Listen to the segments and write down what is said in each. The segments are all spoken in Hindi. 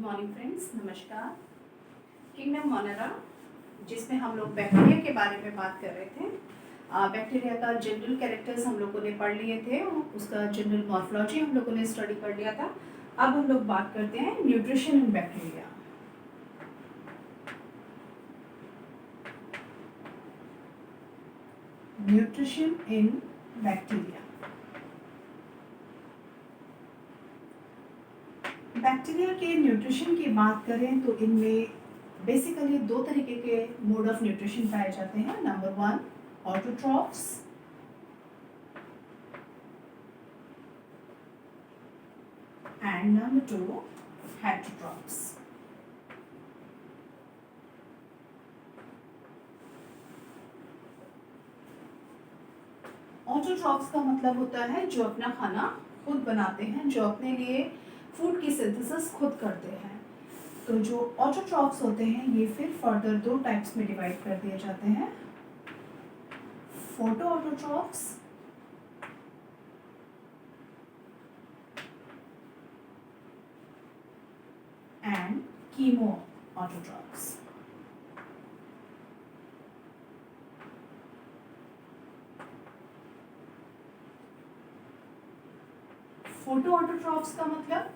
मॉर्निंग फ्रेंड्स, नमस्कार। किंगडम मोनेरा, जिसमें हम लोग बैक्टीरिया के बारे में बात कर रहे थे। बैक्टीरिया का जनरल कैरेक्टर्स हम लोगों ने पढ़ लिए थे, उसका जनरल मॉर्फोलॉजी हम लोगों ने स्टडी कर लिया था। अब हम लोग बात करते हैं nutrition in bacteria. Nutrition in bacteria. Bacteria के न्यूट्रिशन की बात करें तो इनमें बेसिकली दो तरीके के मोड ऑफ न्यूट्रिशन पाए जाते हैं। Number 1 autotrophs and number 2 heterotrophs. Autotrophs का मतलब होता है जो अपना खाना खुद बनाते हैं, जो अपने लिए फूड की सिंथेसिस खुद करते हैं। तो जो ऑटोट्रॉफ्स होते हैं ये फिर फर्दर दो टाइप्स में डिवाइड कर दिए जाते हैं। Photo autotrophs and chemo autotrophs. Photo autotrophs का मतलब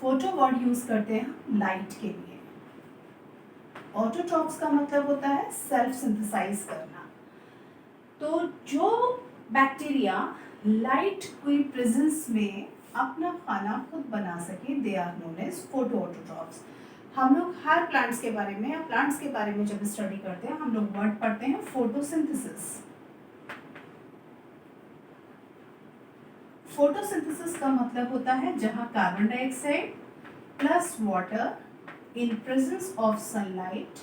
फोटो वर्ड यूज करते हैं लाइट के लिए। ऑटोट्रॉफ्स का मतलब होता है सेल्फ सिंथेसाइज करना। तो जो बैक्टीरिया लाइट की प्रेजेंस में अपना खाना खुद बना सके, they are known as photo autotrophs. हम लोग हर प्लांट्स के बारे में या प्लांट्स के बारे में जब स्टडी करते हैं हम लोग वर्ड पढ़ते हैं फोटोसिंथेसिस। फोटोसिंथेसिस का मतलब होता है जहां carbon dioxide plus water in presence of sunlight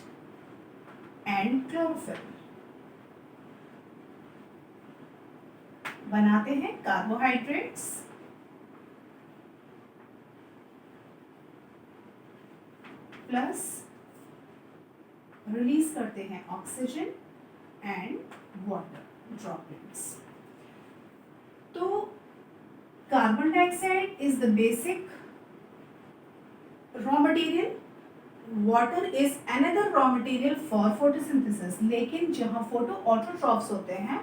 and chlorophyll बनाते हैं कार्बोहाइड्रेट्स प्लस रिलीज करते हैं ऑक्सीजन एंड वाटर ड्रॉपलेट्स। तो carbon dioxide is the basic raw material, water is another raw material for photosynthesis. लेकिन जहां फोटो ऑटोट्रॉफ्स होते हैं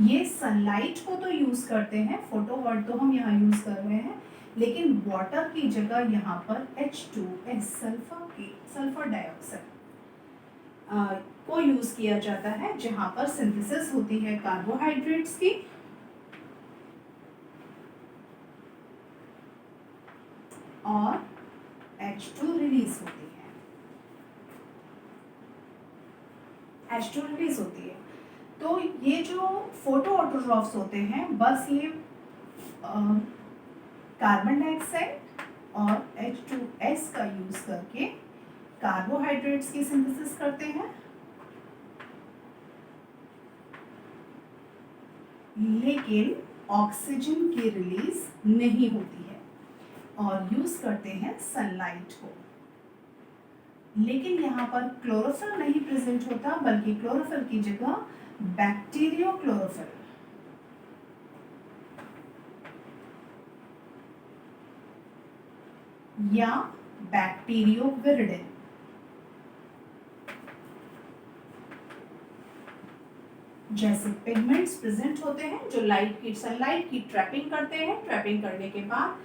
ये सनलाइट को तो यूज करते हैं, फोटो वर्ड तो हम यहाँ यूज कर रहे हैं, लेकिन वाटर की जगह यहाँ पर H2S सल्फर डाइऑक्साइड को यूज किया जाता है, जहां पर सिंथेसिस होती है कार्बोहाइड्रेट्स की और H2 रिलीज होती है। H2 रिलीज होती है। तो ये जो फोटो ऑटोट्रॉफ्स होते हैं बस ये कार्बन डाइऑक्साइड और H2S का यूज करके कार्बोहाइड्रेट्स की सिंथेसिस करते हैं, लेकिन ऑक्सीजन की रिलीज नहीं होती है और यूज करते हैं सनलाइट को। लेकिन यहाँ पर क्लोरोफिल नहीं प्रेजेंट होता, बल्कि क्लोरोफिल की जगह बैक्टीरियो क्लोरोफिल या बैक्टीरियोविरिडिन जैसे पिगमेंट्स प्रेजेंट होते हैं जो सनलाइट की ट्रैपिंग करते हैं। ट्रैपिंग करने के बाद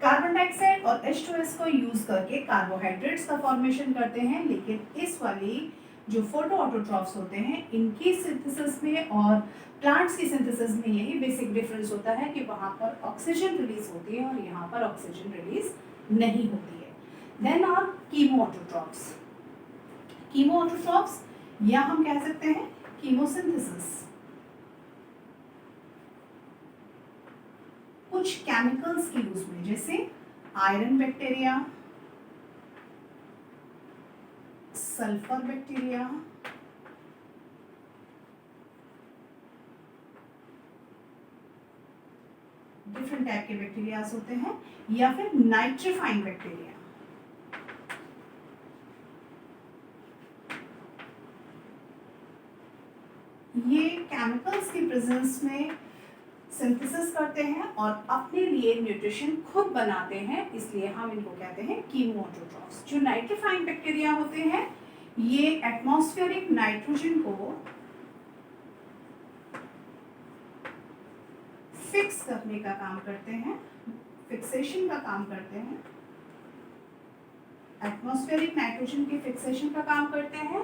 कार्बन डाइऑक्साइड और H2S को यूज करके कार्बोहाइड्रेट्स का फॉर्मेशन करते हैं। लेकिन इस वाली जो फोटो ऑटोट्रॉफ्स होते हैं इनकी सिंथेसिस में और प्लांट्स की सिंथेसिस में यही बेसिक डिफरेंस होता है कि वहां पर ऑक्सीजन रिलीज होती है और यहाँ पर ऑक्सीजन रिलीज नहीं होती है। Then are chemo autotrophs. Chemo autotrophs या हम कह सकते हैं कीमोसिंथेसिस। कुछ केमिकल्स के यूज में, जैसे iron bacteria, sulphur bacteria, different type के बैक्टीरिया होते हैं, या फिर नाइट्रीफाइंग बैक्टीरिया। ये केमिकल्स की प्रेजेंस में सिंथेसिस करते हैं और अपने लिए न्यूट्रिशन खुद बनाते हैं, इसलिए हम इनको कहते हैं कीमोऑटोट्रॉफ्स। जो नाइट्रीफाइंग बैक्टीरिया होते हैं ये एटमॉस्फेरिक नाइट्रोजन को फिक्स करने का काम करते हैं, फिक्सेशन का काम करते हैं, एटमॉस्फेरिक नाइट्रोजन के फिक्सेशन का काम करते हैं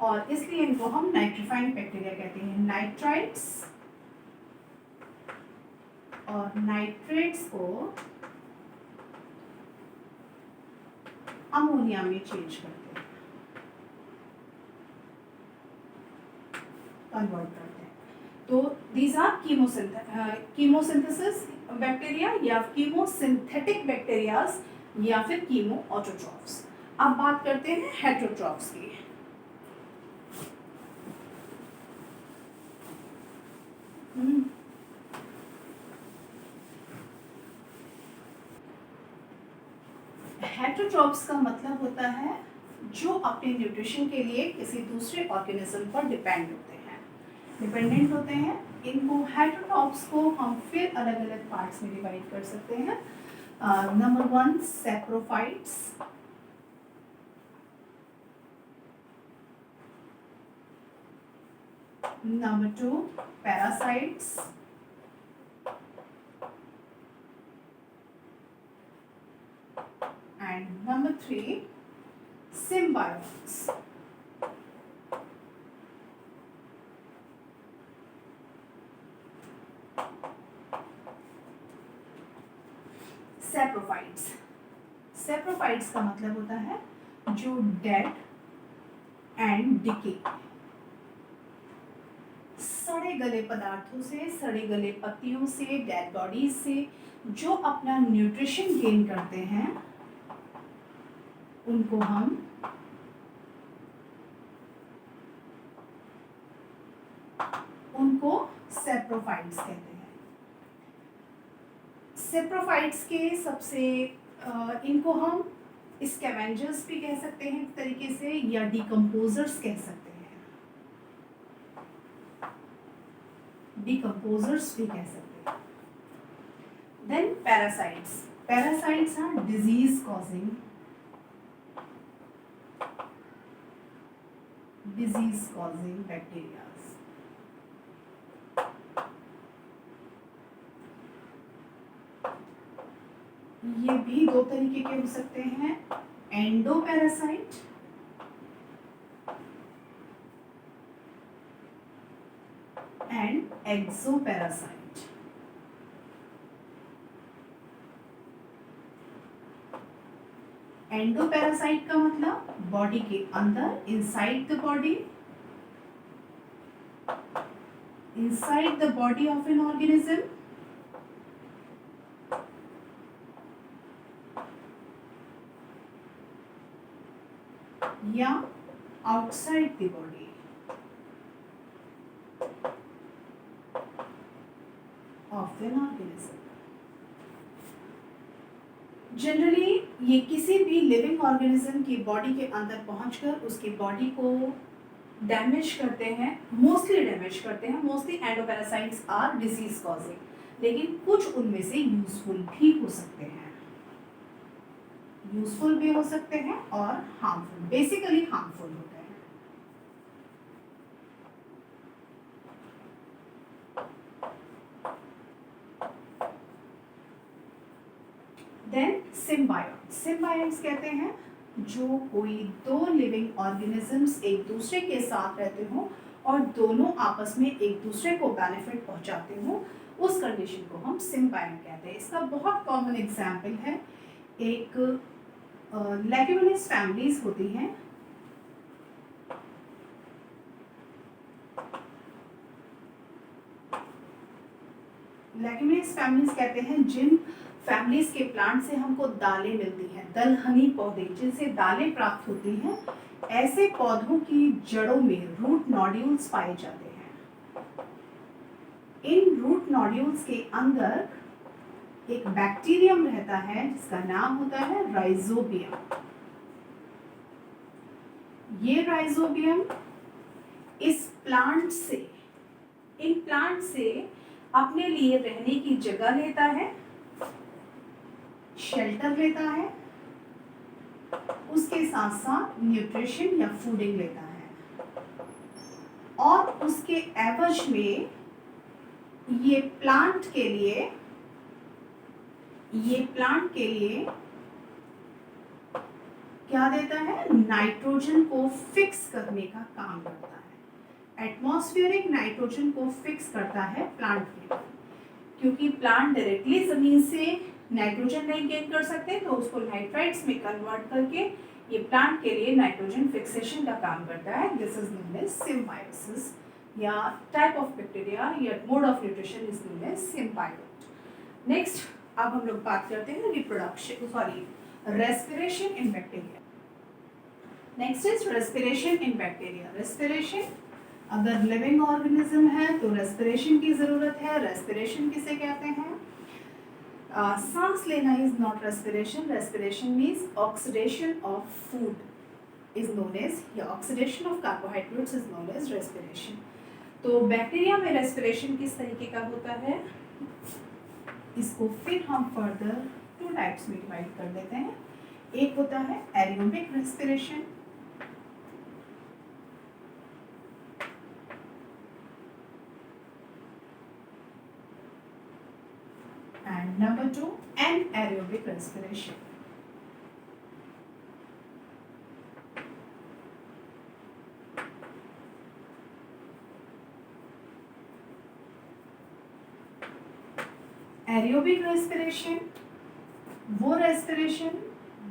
और इसलिए इनको हम नाइट्रीफाइंग बैक्टीरिया कहते हैं। नाइट्राइट्स और नाइट्रेट्स को अमोनिया में चेंज करते हैं, कन्वर्ट करते हैं। तो दीज आर कीमोसिंथेसिस बैक्टीरिया या कीमोसिंथेटिक बैक्टीरियाज या फिर कीमोऑटोट्रॉफ्स। अब बात करते हैं हेटेरोट्रॉफ्स की। हेटेरोट्रॉफ्स का मतलब होता है जो अपने न्यूट्रिशन के लिए किसी दूसरे ऑर्गेनिज्म पर डिपेंडेंट होते हैं। इनको हेटेरोट्रॉफ्स को हम फिर अलग अलग पार्ट्स में डिवाइड कर सकते हैं। Number 1 saprophytes, number 2 parasites, and number 3 symbionts. Saprophytes का मतलब होता है जो डेड एंड डिके, सड़े गले पदार्थों से, सड़े गले पत्तियों से, डेड बॉडीज से जो अपना न्यूट्रिशन गेन करते हैं उनको हम सैप्रोफाइट्स कहते हैं। सैप्रोफाइट्स के सबसे इनको हम स्कैवेंजर्स भी कह सकते हैं एक तरीके से, या डिकम्पोजर्स कह सकते हैं, डिकम्पोजर्स भी कह सकते हैं। Then parasites are disease causing bacteria. ये भी दो तरीके के हो सकते हैं, एंडोपैरासाइट एंड एक्सोपैरासाइट। एंडोपैरासाइट का मतलब बॉडी के अंदर, inside the body of an organism, या outside the body of an organism. Generally ये किसी भी लिविंग ऑर्गेनिज्म की बॉडी के अंदर पहुंचकर उसकी बॉडी को डैमेज करते हैं, mostly endoparasites are disease causing, लेकिन कुछ उनमें से यूजफुल भी हो सकते हैं, और हार्मफुल, बेसिकली हार्मफुल होते हैं। देन सिम्बायोट्स कहते हैं जो कोई दो लिविंग ऑर्गेनिजम्स एक दूसरे के साथ रहते हो और दोनों आपस में एक दूसरे को बेनिफिट पहुंचाते हो, उस कंडीशन को हम सिम्बायोट कहते हैं। इसका बहुत कॉमन एग्जाम्पल है, एक लेग्यूमिनस फैमिलीज होती हैं, लेग्यूमिनस फैमिलीज कहते हैं जिन फैमिलीज के प्लांट से हमको दालें मिलती हैं, दलहनी पौधे जिनसे दालें प्राप्त होती हैं, ऐसे पौधों की जड़ों में रूट नोड्यूल्स पाए जाते हैं। इन रूट नोड्यूल्स के अंदर एक बैक्टीरियम रहता है जिसका नाम होता है राइजोबियम। ये राइजोबियम इन प्लांट से अपने लिए रहने की जगह लेता है, शेल्टर लेता है, उसके साथ साथ न्यूट्रिशन या फूडिंग लेता है, और उसके एवज में ये प्लांट के लिए क्या देता है, नाइट्रोजन को फिक्स करने का काम करता है। एटमॉस्फेरिक नाइट्रोजन को फिक्स करता है प्लांट में, क्योंकि प्लांट डायरेक्टली जमीन से नाइट्रोजन नहीं गेन कर सकते, तो उसको नाइट्राइट्स में कन्वर्ट करके ये प्लांट के लिए नाइट्रोजन फिक्सेशन का काम करता है। This is known as symbiosis, या टाइप ऑफ बैक्टीरिया या mode of nutrition is known as symbiont. Next अब हम लोग बात करते हैं respiration in bacteria. Next is respiration in bacteria. Respiration, अगर लिविंग ऑर्गेनिज्म है तो रेस्पिरेशन की जरूरत है। रेस्पिरेशन किसे कहते हैं? सांस लेना is not respiration. Respiration means oxidation of food is known as, या oxidation of carbohydrates is known as respiration. तो बैक्टीरिया में रेस्पिरेशन किस तरीके का होता है, इसको फिर हम फर्दर 2 टाइप्स में डिवाइड कर देते हैं। एक होता है aerobic respiration, and number 2 anaerobic respiration. Aerobic respiration, वो respiration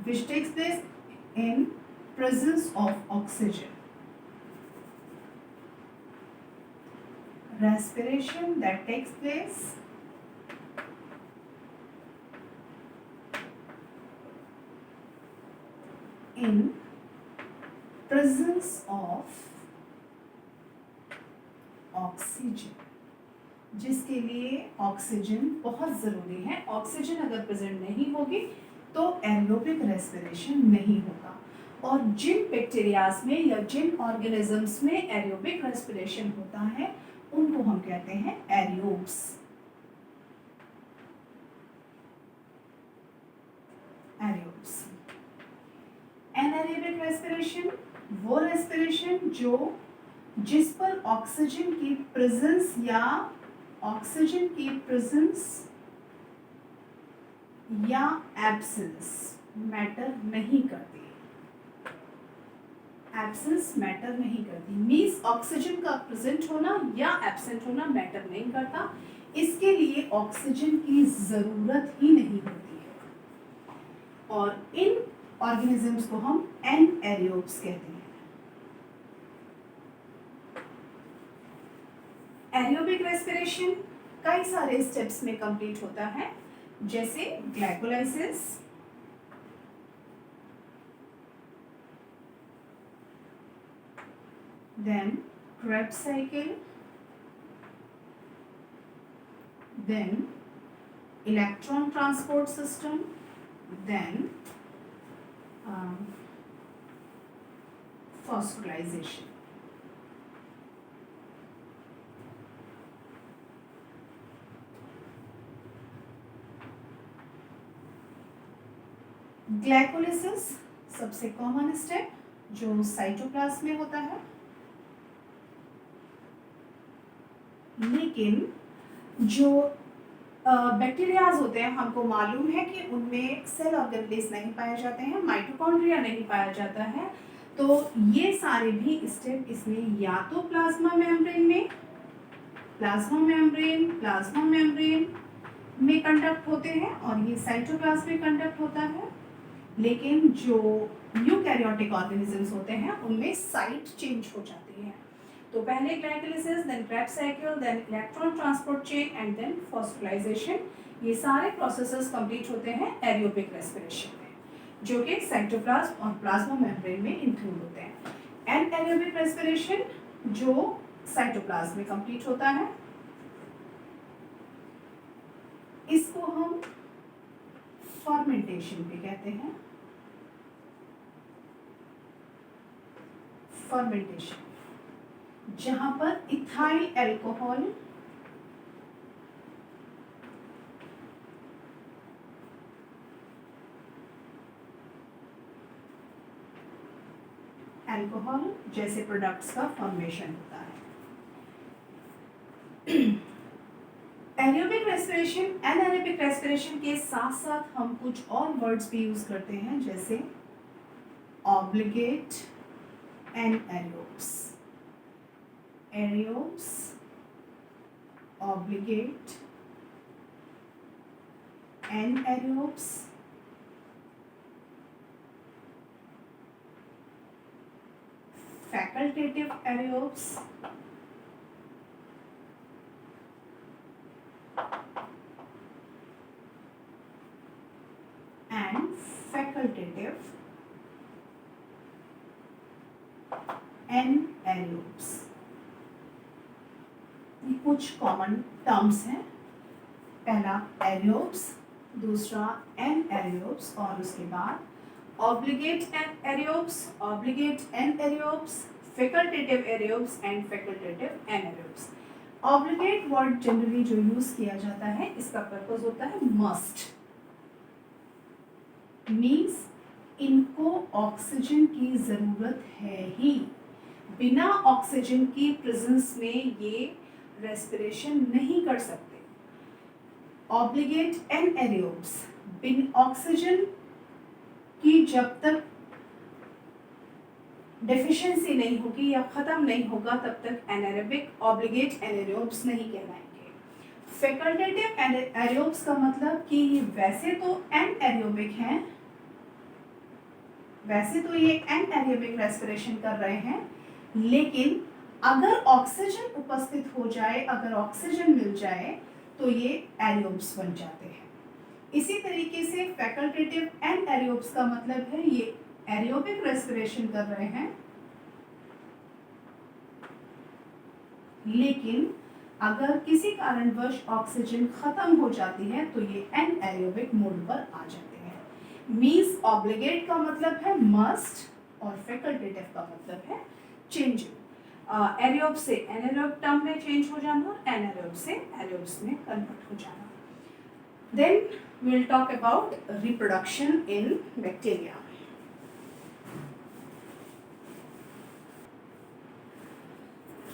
which takes place in presence of oxygen. Respiration that takes place in presence of oxygen, जिसके लिए ऑक्सीजन बहुत ज़रूरी है। ऑक्सीजन अगर प्रेजेंट नहीं होगी तो एरोबिक रेस्पिरेशन नहीं होगा। और जिन बैक्टीरियाज में या जिन ऑर्गेनिजम्स में एरोबिक रेस्पिरेशन होता है उनको हम कहते हैं एरियोब्स। एरियोब्स। एनाएरोबिक रेस्पिरेशन, वो रेस्पिरेशन जिस पर ऑक्सीजन की प्रेजेंस या एब्सेंस मैटर नहीं करती। एब्सेंस मैटर नहीं करती मीन्स ऑक्सीजन का प्रेजेंट होना या एब्सेंट होना मैटर नहीं करता। इसके लिए ऑक्सीजन की जरूरत ही नहीं होती है, और इन ऑर्गेनिजम्स को हम एनाएरोब्स कहते हैं। एरोबिक रेस्पिरेशन कई सारे स्टेप्स में कंप्लीट होता है, जैसे glycolysis, then Krebs cycle, then electron transport system, then phosphorylation. Glycolysis सबसे कॉमन स्टेप जो साइटोप्लाज्म में होता है, लेकिन जो बैक्टीरियाज होते हैं हमको मालूम है कि उनमें सेल ऑर्गेनेल्स नहीं पाए जाते हैं, माइटोकॉन्ड्रिया नहीं पाया जाता है। तो ये सारे भी स्टेप इसमें या तो प्लाज्मा मेम्ब्रेन में कंडक्ट होते हैं और ये साइटोप्लाज्म में कंडक्ट होता है। लेकिन जो यूकैरियोटिक ऑर्गेनिजम्स होते हैं उनमें साइट चेंज हो जाती है। तो पहले glycolysis, then Krebs cycle, then electron transport chain and then phosphorylation. ये सारे प्रोसेसेस कंप्लीट होते हैं एरोबिक रेस्पिरेशन में, जो कि साइटोप्लाज्म और प्लाज्मा मेम्ब्रेन में इंक्लूड होते हैं। एनाएरोबिक रेस्पिरेशन जो साइटोप्लाज्म में कंप्लीट होता है, इसको हम फर्मेंटेशन भी कहते हैं। फर्मेंटेशन जहां पर इथाइल अल्कोहल अल्कोहल जैसे प्रोडक्ट्स का फॉर्मेशन होता है। एरोबिक रेस्पिरेशन, एनारोबिक रेस्पिरेशन के साथ साथ हम कुछ और वर्ड्स भी यूज करते हैं, जैसे obligate, anaerobes, aerobes, obligate, anaerobes, facultative aerobes, and facultative anaerobes। ये कुछ कॉमन टर्म्स हैं। पहला एरोब्स, दूसरा एनारोब्स और उसके बाद obligate aerobes, obligate anaerobes, facultative aerobes and facultative anaerobes। obligate word generally जो यूज किया जाता है, इसका पर्पस होता है मस्ट, मीन्स इनको ऑक्सीजन की जरूरत है ही, बिना ऑक्सीजन की प्रेजेंस में ये रेस्पिरेशन नहीं कर सकते। ऑब्लिगेट एनाएरोब्स, बिन ऑक्सीजन कि जब तक डेफिशिएंसी नहीं होगी या खत्म नहीं होगा तब तक एनारोबिक ऑब्लिगेट एनारोब्स नहीं कहलाएंगे। फैकल्टेटिव एनारोब्स का मतलब कि ये वैसे तो एनारोबिक हैं, वैसे तो ये एनारोबिक रेस्पिरेशन कर रहे हैं, लेकिन अगर ऑक्सीजन उपस्थित हो जाए, अगर ऑक्सीजन मिल जाए तो ये एरोब्स बन जाते हैं। इसी तरीके से फैकल्टेटिव एनारोब्स का मतलब है ये एरोबिक रेस्पिरेशन कर रहे हैं, लेकिन अगर किसी कारणवश ऑक्सीजन खत्म हो जाती है तो ये एनारोबिक मोड पर आ जाते हैं। मींस ऑब्लिगेट का मतलब है मस्ट और फैकल्टेटिव का मतलब है चेंज, एरोब से एनारोब टर्म में चेंज हो जाना और एनारोब से एरोब्स में कन्वर्ट हो जाना। Then we'll talk about reproduction in bacteria.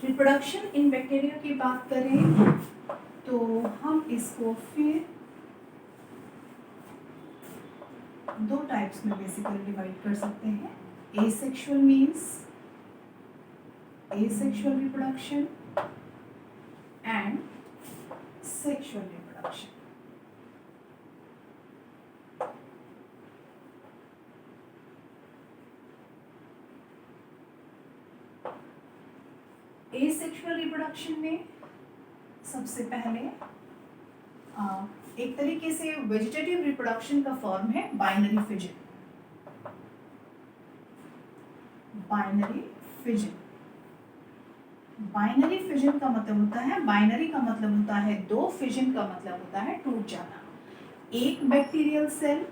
Reproduction in bacteria की बात करें तो हम इसको फिर दो टाइप्स में बेसिकली डिवाइड कर सकते हैं। Asexual means asexual reproduction and sexual reproduction। Asexual reproduction में सबसे पहले एक तरीके से वेजिटेटिव रिप्रोडक्शन का फॉर्म है binary fission. Binary fission, binary fission का मतलब होता है, बाइनरी का मतलब होता है दो, फिजन का मतलब होता है टूट जाना। एक बैक्टीरियल सेल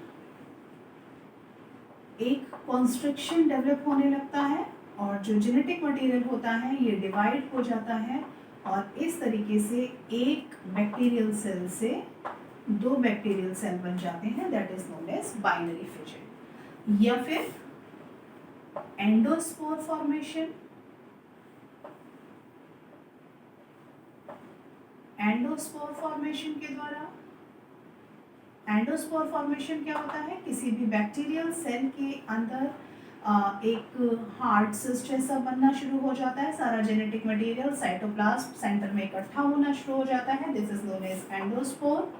एक कॉन्स्ट्रिक्शन डेवलप होने लगता है और जो जेनेटिक मटेरियल होता है ये डिवाइड हो जाता है और इस तरीके से एक बैक्टीरियल सेल से दो बैक्टीरियल सेल बन जाते हैं, that is known as binary fission. या फिर एंडोस्पोर फॉर्मेशन, एंडोस्पोर फॉर्मेशन के द्वारा, एंडोस्पोर फॉर्मेशन क्या होता है, किसी भी बैक्टीरियल सेल के अंदर एक हार्ड सिस्ट जैसा बनना शुरू हो जाता है, सारा जेनेटिक मटेरियल साइटोप्लाज्म सेंटर में इकट्ठा होना शुरू हो जाता है, this is known as endospore.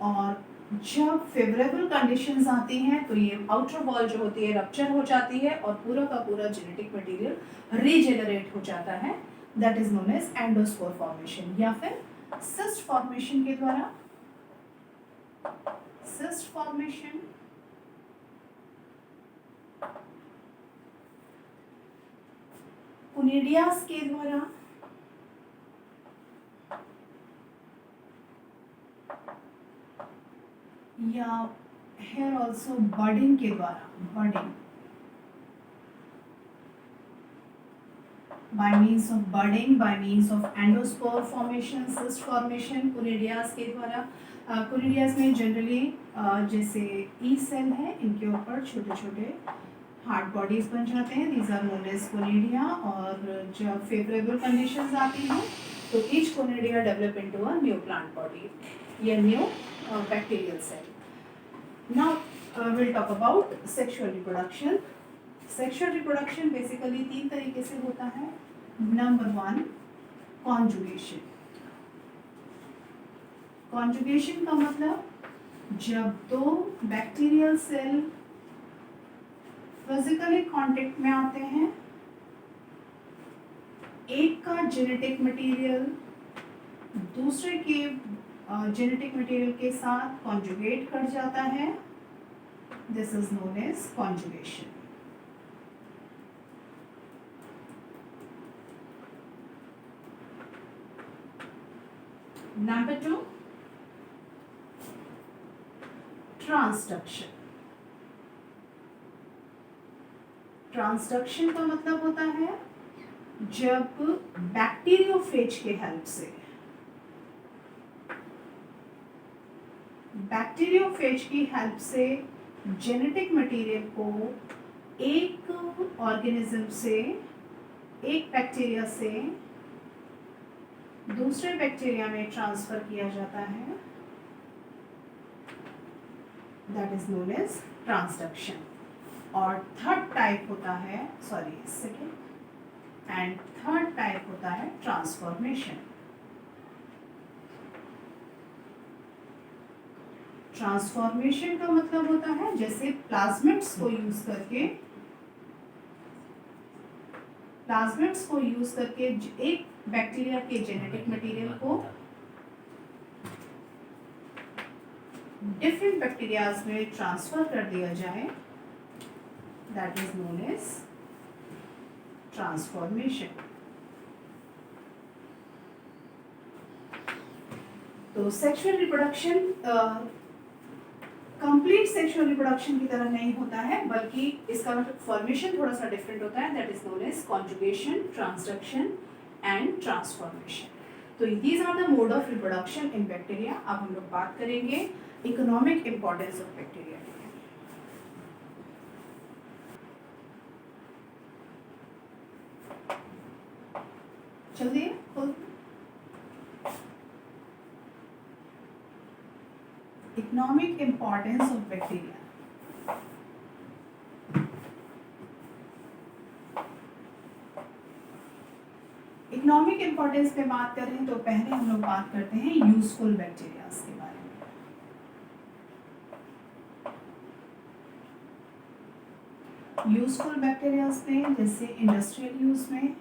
और जब फेवरेबल कंडीशंस आती हैं तो ये आउटर वॉल जो होती है रप्चर हो जाती है और पूरा का पूरा जेनेटिक मटेरियल रीजेनरेट हो जाता है, that is known as endospore formation. या फिर सिस्ट फॉर्मेशन के द्वारा, सिस्ट फॉर्मेशन कुनिडियास के द्वारा, या हेयर ऑल्सो बडिंग के द्वारा, budding by means of budding, by means of endosperm formation, cyst formation, कुनिडियास के द्वारा। कुनिडियास में जनरली जैसे ई सेल है, इनके ऊपर छोटे छोटे हार्ड बॉडीज बन जाते हैं, these are known as conidia. और जब फेवरेबल कंडीशंस आती हैं तो each conidia develop into a new plant body या new bacterial cell. Now will talk about sexual reproduction. Sexual reproduction basically 3 तरीके से होता है। Number 1, conjugation. कॉन्जुगेशन का मतलब जब 2 बैक्टीरियल सेल फिजिकली कांटेक्ट में आते हैं, एक का जेनेटिक मटेरियल दूसरे के जेनेटिक मटेरियल के साथ कॉन्जुगेट कर जाता है, this is known as conjugation. Number 2, transduction. Transduction का मतलब होता है जब बैक्टीरियोफेज के हेल्प से, बैक्टीरियोफेज की हेल्प से जेनेटिक मटेरियल को एक ऑर्गेनिज्म से, एक बैक्टीरिया से दूसरे बैक्टीरिया में ट्रांसफर किया जाता है, that is known as transduction. और थर्ड टाइप होता है, सेकेंड एंड थर्ड टाइप होता है ट्रांसफॉर्मेशन। ट्रांसफॉर्मेशन का मतलब होता है जैसे प्लाज्मिड्स को यूज करके एक बैक्टीरिया के जेनेटिक मटेरियल को डिफरेंट बैक्टीरियाज में ट्रांसफर कर दिया जाए, that is known as transformation. तो sexual reproduction complete sexual reproduction की तरह नहीं होता है, बल्कि इसका फॉर्मेशन थोड़ा सा डिफरेंट होता है, that is known as conjugation, transduction and transformation. तो these are the mode of reproduction in bacteria. अब हम लोग बात करेंगे इकोनॉमिक इंपॉर्टेंस ऑफ बैक्टीरिया। चलिए economic importance of bacteria. Economic importance पे बात करें तो पहले हम लोग बात करते हैं यूजफुल बैक्टीरियाज के बारे में। यूजफुल बैक्टीरियाज में जैसे इंडस्ट्रियल यूज में,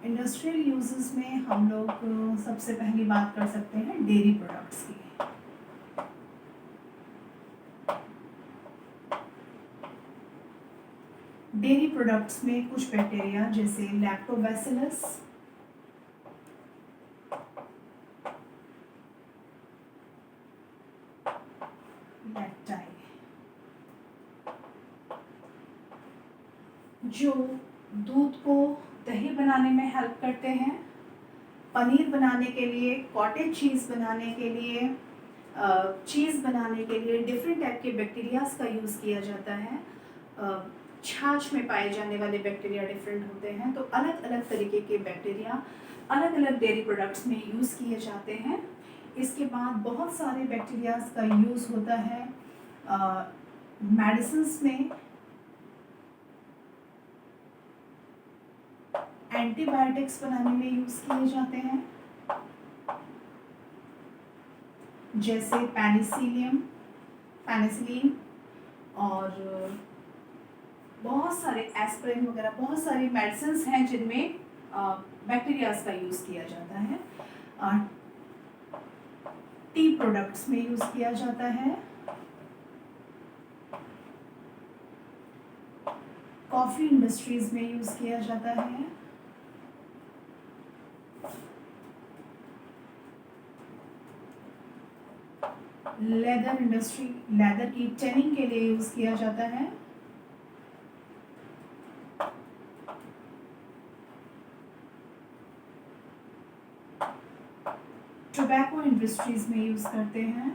इंडस्ट्रियल यूजेस में हम लोग सबसे पहली बात कर सकते हैं डेयरी प्रोडक्ट्स की। डेयरी प्रोडक्ट्स में कुछ बैक्टीरिया जैसे लैक्टोबैसिलस, लैक्टाई, जो दूध को दही बनाने में हेल्प करते हैं, पनीर बनाने के लिए, कॉटेज चीज़ बनाने के लिए, चीज़ बनाने के लिए डिफरेंट टाइप के बैक्टीरियाज का यूज़ किया जाता है। छाछ में पाए जाने वाले बैक्टीरिया डिफरेंट होते हैं, तो अलग अलग तरीके के बैक्टीरिया अलग अलग डेयरी प्रोडक्ट्स में यूज़ किए जाते हैं। इसके बाद बहुत सारे बैक्टीरियाज का यूज़ होता है मेडिसिन्स में, एंटीबायोटिक्स बनाने में यूज़ किए जाते हैं, जैसे पेनिसिलिन और बहुत सारे एस्पिरिन वगैरह, बहुत सारी मेडिसिन्स हैं जिनमें बैक्टीरियाज का यूज़ किया जाता है। टी प्रोडक्ट्स में यूज़ किया जाता है, कॉफ़ी इंडस्ट्रीज में यूज़ किया जाता है, लेदर इंडस्ट्री, लेदर की टैनिंग के लिए यूज़ किया जाता है, टोबैको इंडस्ट्रीज में यूज़ करते हैं,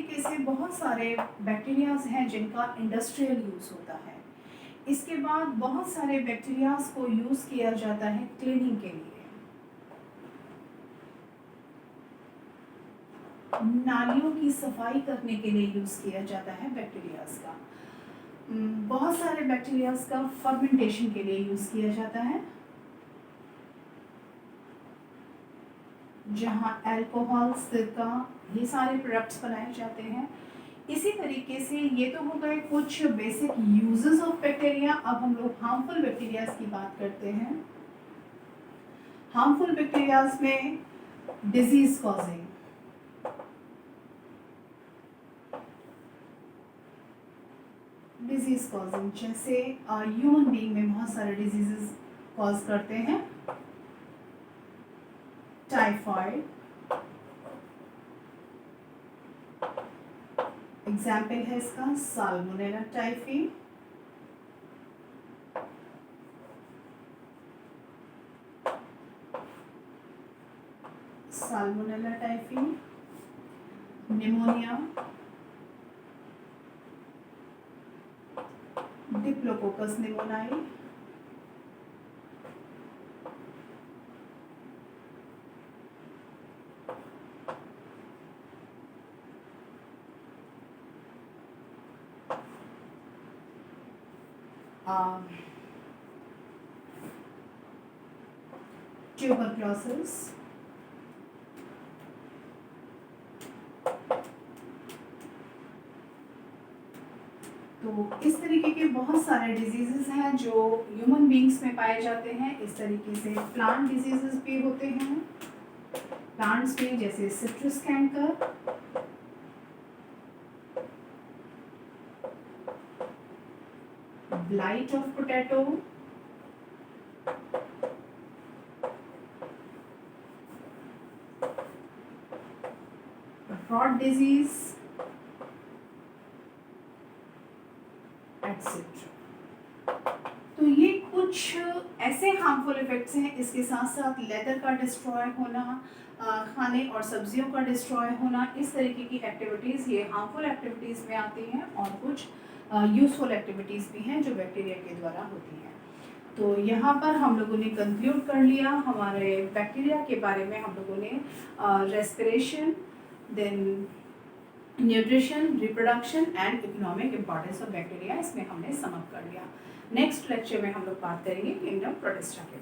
तरीके से बहुत सारे बैक्टीरियाज हैं जिनका इंडस्ट्रियल यूज़ होता है। इसके बाद बहुत सारे बैक्टीरियाज को यूज़ किया जाता है क्लीनिंग के लिए, नालियों की सफाई करने के लिए यूज़ किया जाता है बैक्टीरियाज का। बहुत सारे बैक्टीरियाज का फर्मेंटेशन के लिए यूज़ किया जाता है, जहाँ अल्कोहल, सिरका, ये सारे प्रोडक्ट्स बनाए जाते हैं। इसी तरीके से ये तो हो गए कुछ बेसिक यूजेस ऑफ बैक्टीरिया। अब हम लोग हार्मफुल बैक्टीरियाज की बात करते हैं। हार्मफुल बैक्टीरियाज में डिजीज कॉजिंग, जैसे ह्यूमन बीइंग में बहुत सारे डिजीजेस कॉज करते हैं। टाइफाइड एग्जाम्पल है इसका, salmonella typhi, pneumonia, diplococcus निमोनियाई, tuberculosis, तो इस तरीके के बहुत सारे डिजीजेस हैं जो ह्यूमन बीइंग्स में पाए जाते हैं। इस तरीके से प्लांट डिजीजेस भी होते हैं, प्लांट्स में, जैसे citrus canker, blight of potato, rot disease, etcetera. तो ये कुछ ऐसे हार्मफुल इफेक्ट्स हैं। इसके साथ साथ लेदर का डिस्ट्रॉय होना, खाने और सब्जियों का डिस्ट्रॉय होना, इस तरीके की एक्टिविटीज़ ये हार्मफुल एक्टिविटीज़ में आती हैं। और कुछ यूज़फुल एक्टिविटीज़ भी हैं जो बैक्टीरिया के द्वारा होती हैं। तो यहाँ पर हम लोगों ने कंक्लूड कर लिया हमारे बैक्टीरिया के बारे में। हम लोगों ने respiration, then nutrition, reproduction and economic importance of bacteria, इसमें हमने सम अप कर लिया। नेक्स्ट लेक्चर में हम लोग बात करेंगे किंगडम प्रोटिस्टा के